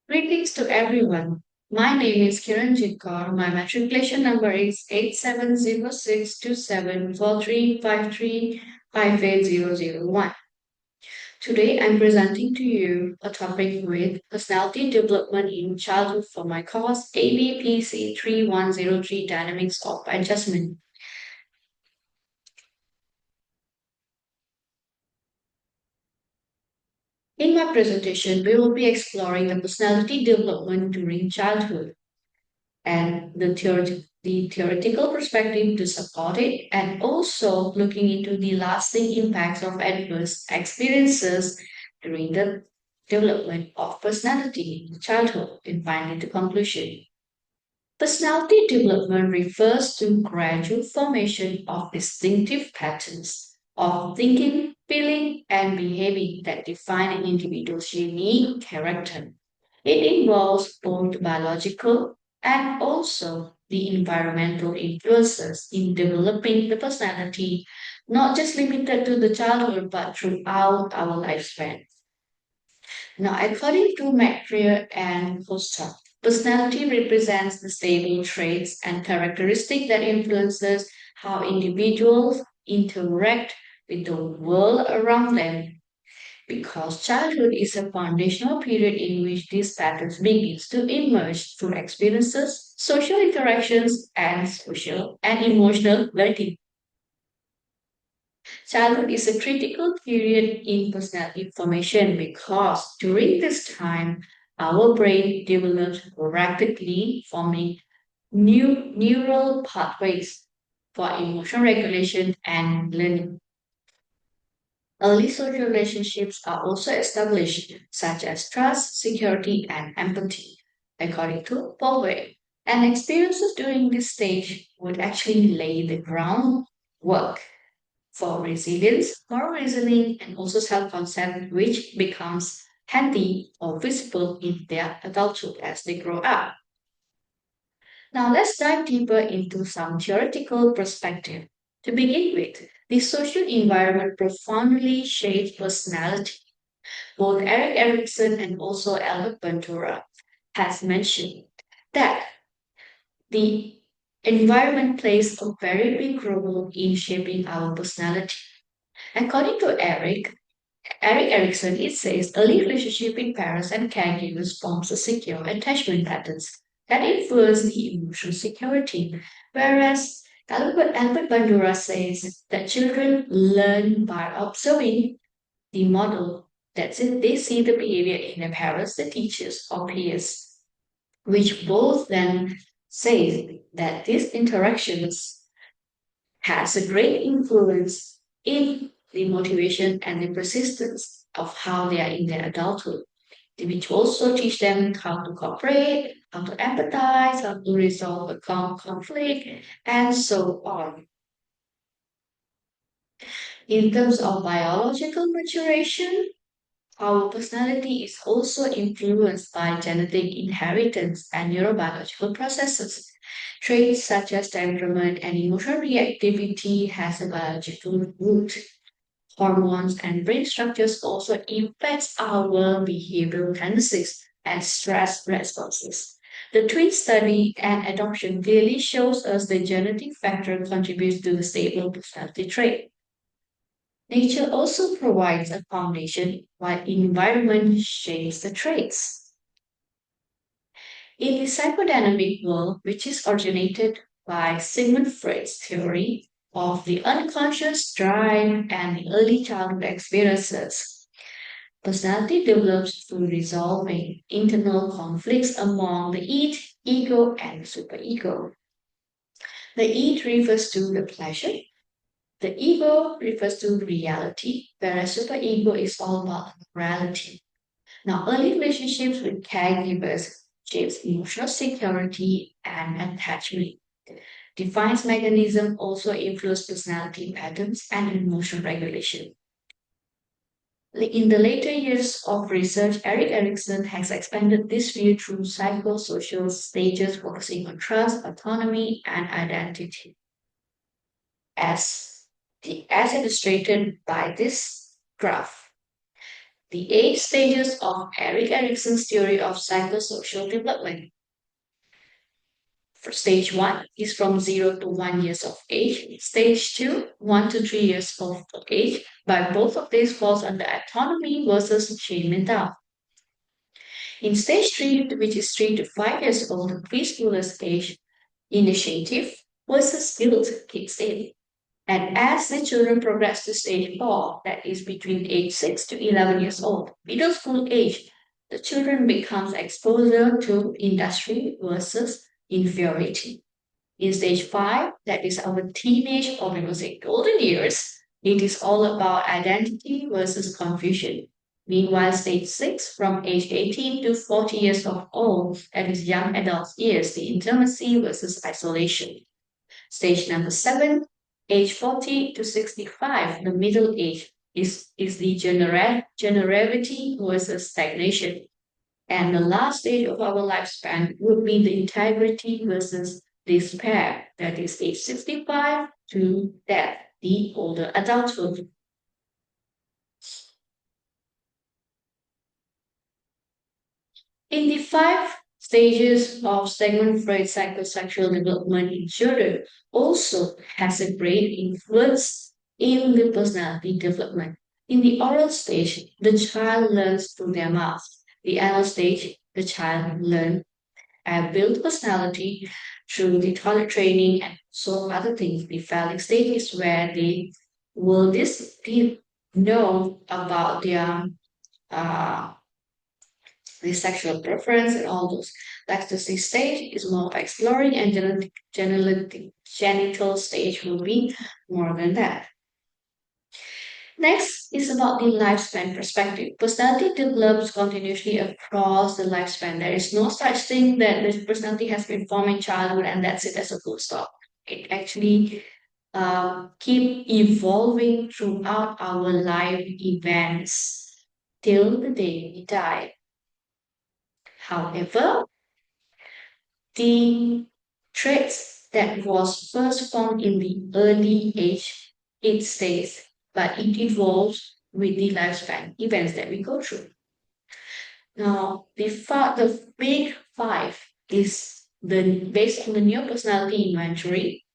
Greetings to everyone. My name is Kiran Jitkar. My matriculation number is 8706274353580001. Today I'm presenting to you a topic with personality development in childhood for my course ABPC 3103 Dynamics of Adjustment. In my presentation, we will be exploring the personality development during childhood and the theoretical perspective to support it, and also looking into the lasting impacts of adverse experiences during the development of personality in childhood, and finally the conclusion. Personality development refers to gradual formation of distinctive patterns of thinking, feeling, and behaving that define an individual's unique character. It involves both biological and also the environmental influences in developing the personality, not just limited to the childhood but throughout our lifespan. Now, according to McCreer and Foster, personality represents the stable traits and characteristics that influences how individuals interact with the world around them. Because childhood is a foundational period in which these patterns begins to emerge through experiences, social interactions, and social and emotional learning. Childhood is a critical period in personality formation because during this time, our brain develops rapidly, forming new neural pathways for emotional regulation and learning. Early social relationships are also established, such as trust, security, and empathy, according to Poway. And experiences during this stage would actually lay the groundwork for resilience, moral reasoning, and also self concept, which becomes handy or visible in their adulthood as they grow up. Now, let's dive deeper into some theoretical perspective. To begin with, the social environment profoundly shapes personality. Both Eric Erikson and also Albert Bandura has mentioned that the environment plays a very big role in shaping our personality. According to Eric Erikson, it says early relationship with parents and caregivers forms a secure attachment patterns that influence the emotional security. Whereas Albert Bandura says that children learn by observing the model that they see the behavior in their parents, the teachers, or peers, which both then say that these interactions has a great influence in the motivation and the persistence of how they are in their adulthood, which also teach them how to cooperate, how to empathize, how to resolve a conflict, and so on. In terms of biological maturation, our personality is also influenced by genetic inheritance and neurobiological processes. Traits such as temperament and emotional reactivity has a biological root. Hormones and brain structures also impact our behavioral tendencies and stress responses. The twin study and adoption clearly shows us the genetic factor contributes to the stable personality trait. Nature also provides a foundation while environment shapes the traits. In the psychodynamic world, which is originated by Sigmund Freud's theory of the unconscious drive and the early childhood experiences, personality develops through resolving internal conflicts among the id, ego, and superego. The id refers to the pleasure, the ego refers to reality, whereas superego is all about morality. Now, early relationships with caregivers shapes emotional security and attachment. Defines mechanism also influence personality patterns and emotional regulation. In the later years of research, Eric Erikson has expanded this view through psychosocial stages focusing on trust, autonomy, and identity. As illustrated by this graph, the 8 stages of Erik Erikson's theory of psychosocial development. For stage 1 is from 0 to 1 years of age. Stage 2, 1 to 3 years of age. But both of these falls under autonomy versus chain mental. In stage 3, which is 3 to 5 years old, preschoolers age, initiative versus guilt kicks in. And as the children progress to stage 4, that is between age 6 to 11 years old, middle school age, the children becomes exposure to industry versus inferiority. In stage 5, that is our teenage or we will say golden years, it is all about identity versus confusion. Meanwhile, stage 6, from age 18 to 40 years of old, that is young adult years, the intimacy versus isolation. Stage number 7, age 40 to 65, the middle age, is the generality versus stagnation. And the last stage of our lifespan would be the integrity versus despair, that is age 65 to death, the older adulthood. In the 5 stages of Sigmund Freud's psychosexual development in children also has a great influence in the personality development. In the oral stage, the child learns through their mouth. The anal stage, the child learns and build personality through the toilet training and so other things. The phallic stage is where they will know about uh, the sexual preference and all those. Ecstasy stage is more of exploring, and genital stage will be more than that. Next is about the lifespan perspective. Personality develops continuously across the lifespan. There is no such thing that the personality has been formed in childhood and that's it as a full stop. It actually keep evolving throughout our life events till the day we die. However, the traits that was first formed in the early age, it stays, but it evolves with the lifespan events that we go through. Now, the big five is based on the new personality inventory.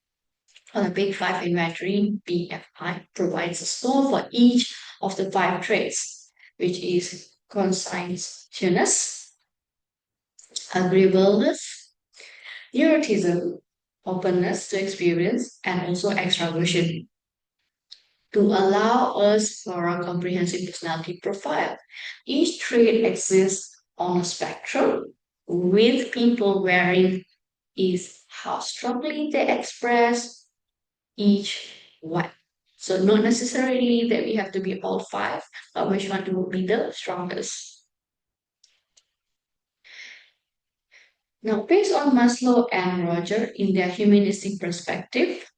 For the big five inventory, BFI provides a score for each of the 5 traits, which is conscientiousness, agreeableness, neuroticism, openness to experience, and also extraversion to allow us for a comprehensive personality profile. Each trait exists on a spectrum with people varying is how strongly they express each one. So not necessarily that we have to be all 5, but which one will be the strongest. Now, based on Maslow and Roger in their humanistic perspective,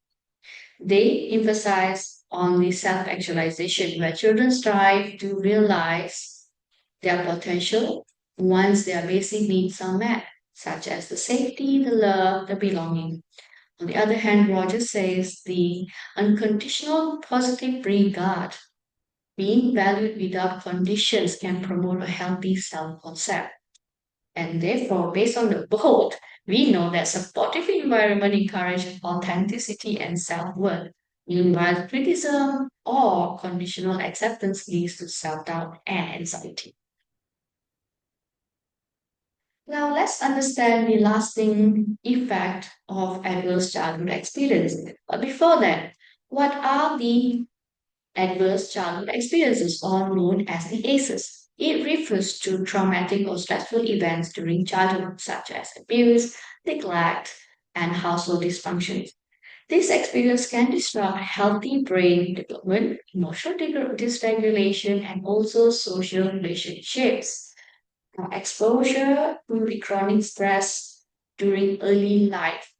they emphasize on the self-actualization where children strive to realize their potential once their basic needs are met, such as the safety, the love, the belonging. On the other hand, Roger says the unconditional positive regard, being valued without conditions, can promote a healthy self-concept. And therefore, based on the both, we know that supportive environment encourages authenticity and self-worth. Meanwhile, criticism or conditional acceptance leads to self-doubt and anxiety. Now let's understand the lasting effect of adverse childhood experience. But before that, what are the adverse childhood experiences, or known as the ACEs? It refers to traumatic or stressful events during childhood, such as abuse, neglect, and household dysfunctions. This experience can disrupt healthy brain development, emotional dysregulation, and also social relationships. Now, exposure to the chronic stress during early life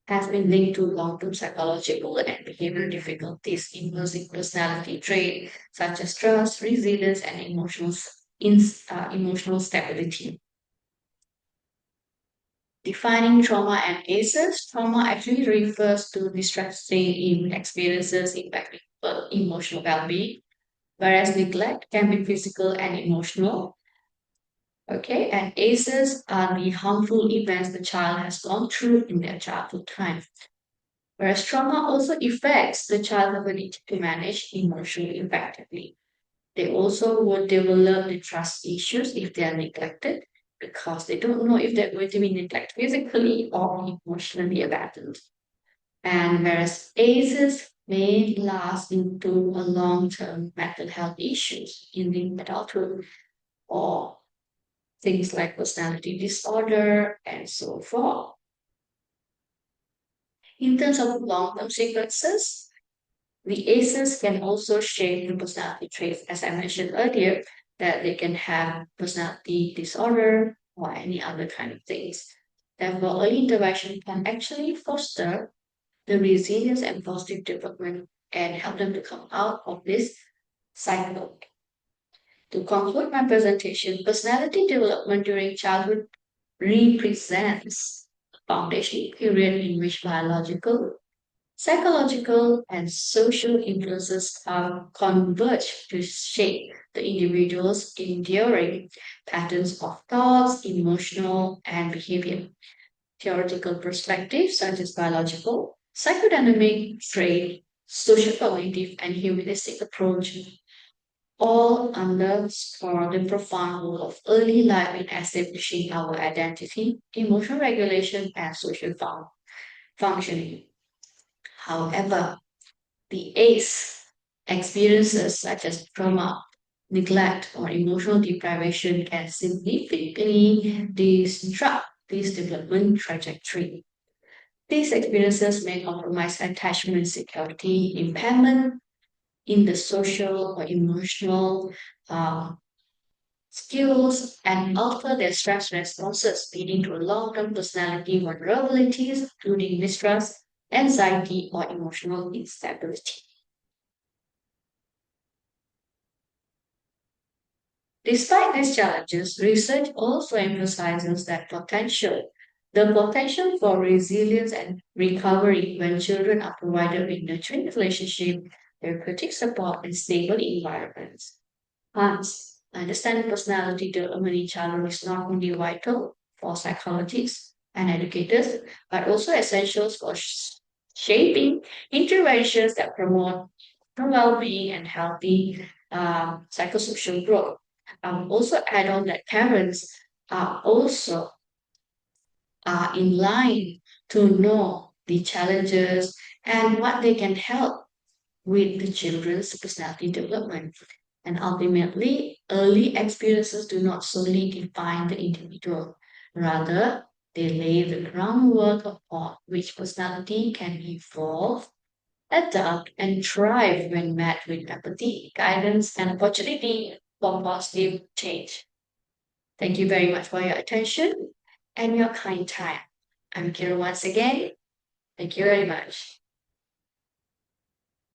has been linked to long-term psychological and behavioral difficulties, influencing personality traits such as trust, resilience, and emotional stability. Defining trauma and ACEs, trauma actually refers to distressing experiences impacting emotional well-being, whereas neglect can be physical and emotional. Okay, and ACEs are the harmful events the child has gone through in their childhood time. Whereas trauma also affects the child's ability to manage emotionally effectively. They also will develop the trust issues if they are neglected because they don't know if they're going to be neglected physically or emotionally abandoned. And whereas ACEs may last into a long-term mental health issues in the adulthood or things like personality disorder and so forth. In terms of long-term sequences, the ACEs can also shape the personality traits, as I mentioned earlier, that they can have personality disorder or any other kind of things. Therefore, early intervention can actually foster the resilience and positive development and help them to come out of this cycle. To conclude my presentation, personality development during childhood represents a foundational period in which biological, psychological, and social influences converge to shape the individual's enduring patterns of thoughts, emotional, and behavior. Theoretical perspectives such as biological, psychodynamic, trait, social cognitive, and humanistic approach all underscore the profound role of early life in establishing our identity, emotional regulation, and social functioning. However, the ACE experiences such as trauma, neglect, or emotional deprivation can significantly disrupt this development trajectory. These experiences may compromise attachment, security, impairment in the social or emotional uh, skills, and alter their stress responses, leading to long-term personality vulnerabilities, including mistrust, anxiety, or emotional instability. Despite these challenges, research also emphasizes the potential for resilience and recovery when children are provided with nurturing relationship, therapeutic support, and stable environments. Hence, understanding personality development in childhood is not only vital for psychologists and educators, but also essential for shaping interventions that promote well-being and healthy psychosocial growth. Also add on that parents are also in line to know the challenges and what they can help with the children's personality development. And ultimately, early experiences do not solely define the individual. Rather, they lay the groundwork upon which personality can evolve, adapt, and thrive when met with empathy, guidance, and opportunity for positive change. Thank you very much for your attention and your kind time. I'm Kira once again. Thank you very much.